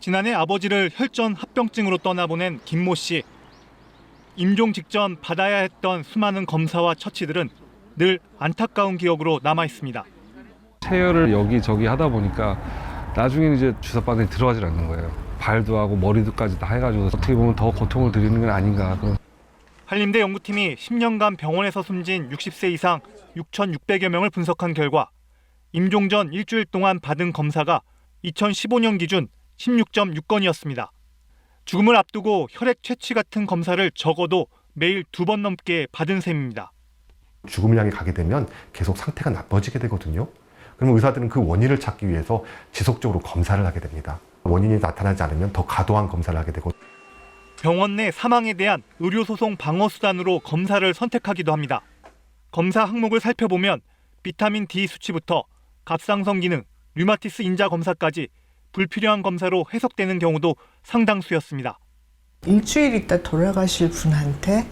지난해 아버지를 혈전 합병증으로 떠나보낸 김모 씨. 임종 직전 받아야 했던 수많은 검사와 처치들은 늘 안타까운 기억으로 남아 있습니다. 세혈을 여기저기 하다 보니까 나중에는 이제 주사바늘이 들어가질 않는 거예요. 발도 하고 머리도까지 다 해가지고 어떻게 보면 더 고통을 드리는 건 아닌가. 한림대 연구팀이 10년간 병원에서 숨진 60세 이상 6,600여 명을 분석한 결과 임종 전 일주일 동안 받은 검사가 2015년 기준 16.6건이었습니다. 죽음을 앞두고 혈액 채취 같은 검사를 적어도 매일 2번 넘게 받은 셈입니다. 죽음을 향해 가게 되면 계속 상태가 나빠지게 되거든요. 그러면 의사들은 그 원인을 찾기 위해서 지속적으로 검사를 하게 됩니다. 원인이 나타나지 않으면 더 과도한 검사를 하게 되고 병원 내 사망에 대한 의료소송 방어 수단으로 검사를 선택하기도 합니다. 검사 항목을 살펴보면 비타민 D 수치부터 갑상선 기능, 류마티스 인자 검사까지 불필요한 검사로 해석되는 경우도 상당수였습니다. 일주일 있다 돌아가실 분한테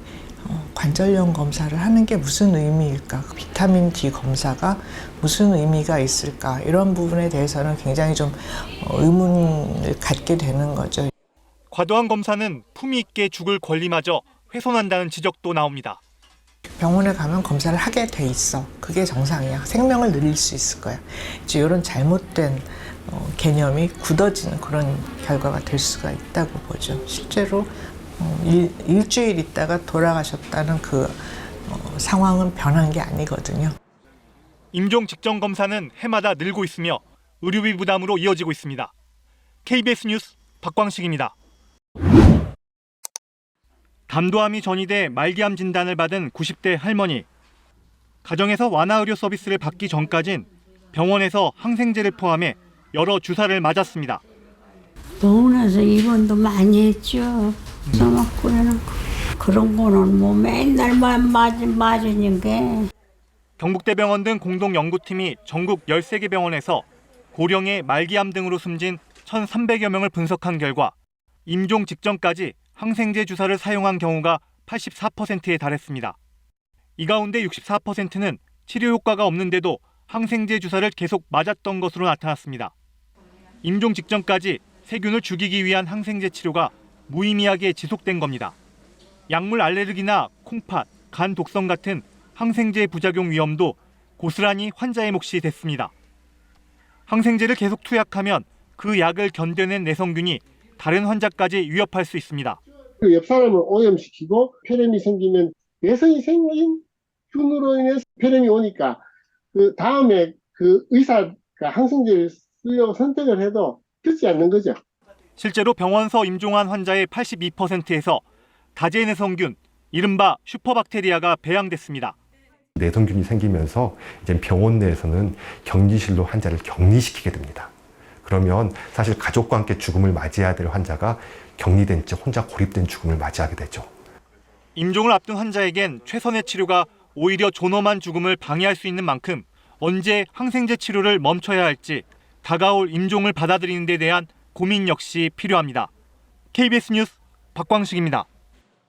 관절염 검사를 하는 게 무슨 의미일까? 비타민 D 검사가 무슨 의미가 있을까? 이런 부분에 대해서는 굉장히 좀 의문을 갖게 되는 거죠. 과도한 검사는 품위 있게 죽을 권리마저 훼손한다는 지적도 나옵니다. 병원에 가면 검사를 하게 돼 있어. 그게 정상이야. 생명을 늘릴 수 있을 거야. 이제 이런 잘못된 개념이 굳어지는 그런 결과가 될 수가 있다고 보죠. 실제로 일주일 있다가 돌아가셨다는 그 상황은 변한 게 아니거든요. 임종 직전 검사는 해마다 늘고 있으며 의료비 부담으로 이어지고 있습니다. KBS 뉴스 박광식입니다. 담도암이 전이돼 말기암 진단을 받은 90대 할머니. 가정에서 완화의료 서비스를 받기 전까진 병원에서 항생제를 포함해 여러 주사를 맞았습니다. 병원에서 입원도 많이 했죠. 써먹고는 그런 거는 뭐 맨날 맞으니까. 경북대병원 등 공동연구팀이 전국 13개 병원에서 고령의 말기암 등으로 숨진 1,300여 명을 분석한 결과 임종 직전까지 항생제 주사를 사용한 경우가 84%에 달했습니다. 이 가운데 64%는 치료 효과가 없는데도 항생제 주사를 계속 맞았던 것으로 나타났습니다. 임종 직전까지 세균을 죽이기 위한 항생제 치료가 무의미하게 지속된 겁니다. 약물 알레르기나 콩팥, 간 독성 같은 항생제 부작용 위험도 고스란히 환자의 몫이 됐습니다. 항생제를 계속 투약하면 그 약을 견뎌낸 내성균이 다른 환자까지 위협할 수 있습니다. 그 옆 사람을 오염시키고 폐렴이 생기면 내성이 생긴 균으로 인해서 폐렴이 오니까 그 다음에 그 의사가 항생제를 쓰려고 선택을 해도 듣지 않는 거죠. 실제로 병원서 임종한 환자의 82%에서 다제내성균, 이른바 슈퍼박테리아가 배양됐습니다. 내성균이 생기면서 이제 병원 내에서는 격리실로 환자를 격리시키게 됩니다. 그러면 사실 가족과 함께 죽음을 맞이해야 될 환자가 격리된 채 혼자 고립된 죽음을 맞이하게 되죠. 임종을 앞둔 환자에겐 최선의 치료가 오히려 존엄한 죽음을 방해할 수 있는 만큼 언제 항생제 치료를 멈춰야 할지 다가올 임종을 받아들이는 데 대한 고민 역시 필요합니다. KBS 뉴스 박광식입니다.